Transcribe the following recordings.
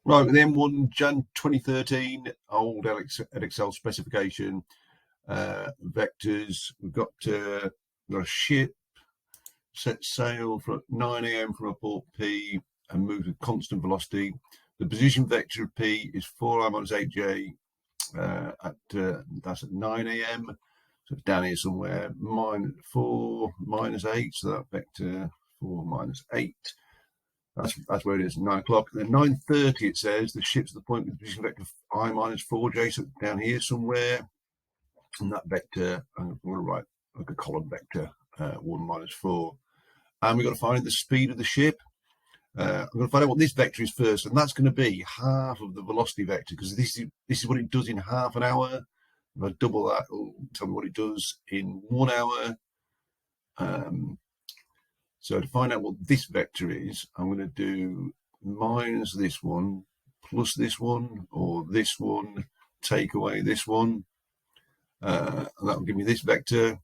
Right, with M1 Jan 2013, old Edexcel specification, vectors. We've got a ship set sail for 9 a.m. from a port P and moves with constant velocity. The position vector of P is 4i minus 8j that's at 9 a.m. So it's down here somewhere. -4 minus 8, so that vector 4 minus 8. That's where it is, 9 o'clock. Then 9:30 it says the ship's at the point with the position vector I minus 4j, so down here somewhere. And that vector, I'm going to write like a column vector, 1 minus 4. And we've got to find the speed of the ship. I'm going to find out what this vector is first, and that's going to be half of the velocity vector, because this is what it does in half an hour. If I double that, it'll tell me what it does in 1 hour. So to find out what this vector is, I'm going to do minus this one, plus this one, or this one, take away this one. And that will give me this vector.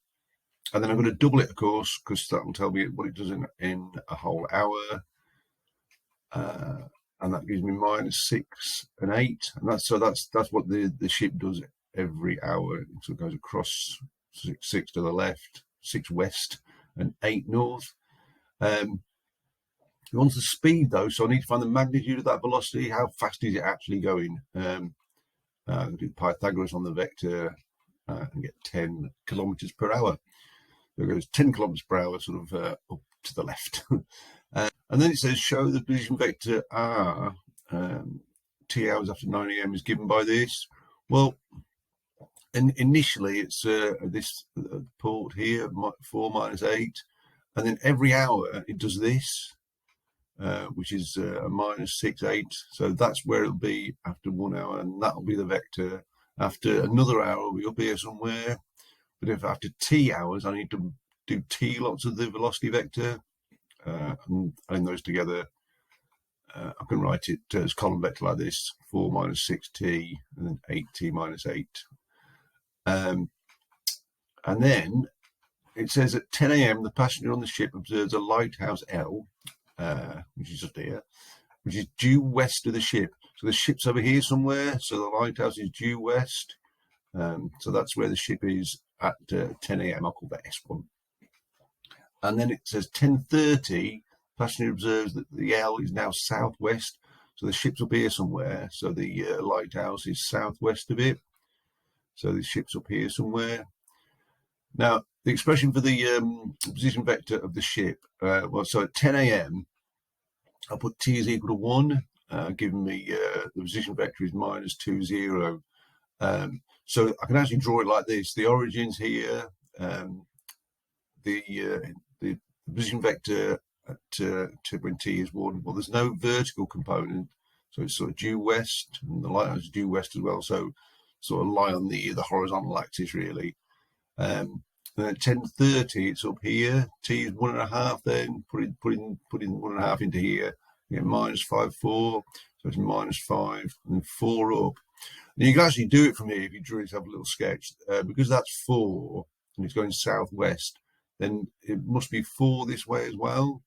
And then I'm going to double it, of course, because that will tell me what it does in a whole hour. And that gives me -6 and 8. And that's what the ship does every hour. So it goes across 6 to the left, 6 west, and 8 north. It wants the speed though, so I need to find the magnitude of that velocity. How fast is it actually going? I'll do Pythagoras on the vector and get 10 kilometers per hour. So it goes 10 kilometers per hour, sort of up to the left. And then it says show the position vector R t hours after 9 a.m. is given by this. Well, and initially it's this port here, 4 minus 8. And then every hour it does this, which is a -6, 8. So that's where it'll be after 1 hour, and that'll be the vector. After another hour, it'll be up here somewhere. But if after t hours, I need to do t lots of the velocity vector, and adding those together, I can write it as column vector like this: 4 minus 6t, and then 8t minus 8. And then it says at 10 a.m. the passenger on the ship observes a lighthouse L, which is just here, which is due west of the ship. So the ship's over here somewhere, so the lighthouse is due west. So that's where the ship is at 10 a.m. I'll call that S1. And then it says 10:30, passenger observes that the L is now southwest. So the ship's up here somewhere, so the lighthouse is southwest of it. So the ship's up here somewhere. Now, the expression for the position vector of the ship, so at 10 a.m., I'll put t is equal to 1, giving me the position vector is -2, 0. So I can actually draw it like this. The origin's here, the position vector at when t is 1. Well, there's no vertical component, so it's sort of due west, and the lighthouse is due west as well, so sort of lie on the horizontal axis, really. And at 10:30, it's up here. T is 1.5. Then putting 1.5 into here, you get -5, 4. So it's -5 and then 4 up. And you can actually do it from here if you drew yourself a little sketch. Because that's 4 and it's going southwest, then it must be 4 this way as well.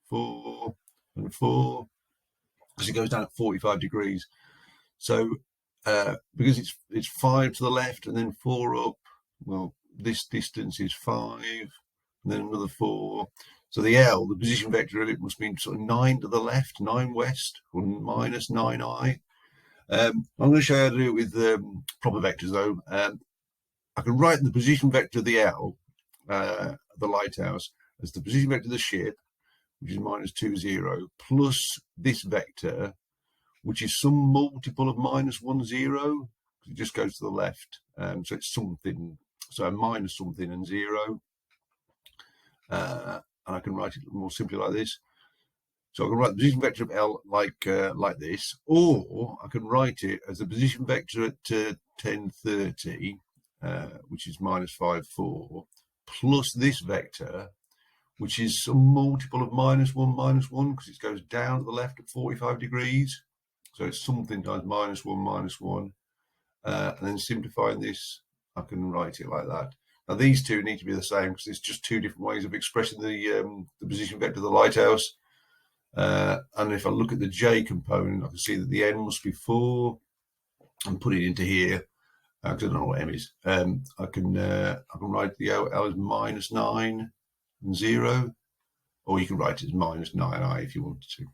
4 and 4, because it goes down at 45 degrees. So because it's 5 to the left and then 4 up, well, this distance is 5, and then another 4. So the L, the position vector of it, must be sort of 9 to the left, 9 west, or -9i. I'm going to show you how to do it with proper vectors, though. I can write the position vector of the L, the lighthouse, as the position vector of the ship, which is -2, 0, plus this vector, which is some multiple of -1, 0, because it just goes to the left. So it's something. So minus something and 0, and I can write it more simply like this. So I can write the position vector of L like this, or I can write it as the position vector at 10:30, which is -5, 4, plus this vector, which is some multiple of -1, 1, because it goes down to the left at 45 degrees. So it's something times -1, 1, and then simplifying this, I can write it like that. Now these two need to be the same because it's just two different ways of expressing the position vector of the lighthouse. And if I look at the J component, I can see that the N must be 4 and put it into here, because I don't know what M is. I can write the L as -9 and 0, or you can write it as -9i if you wanted to.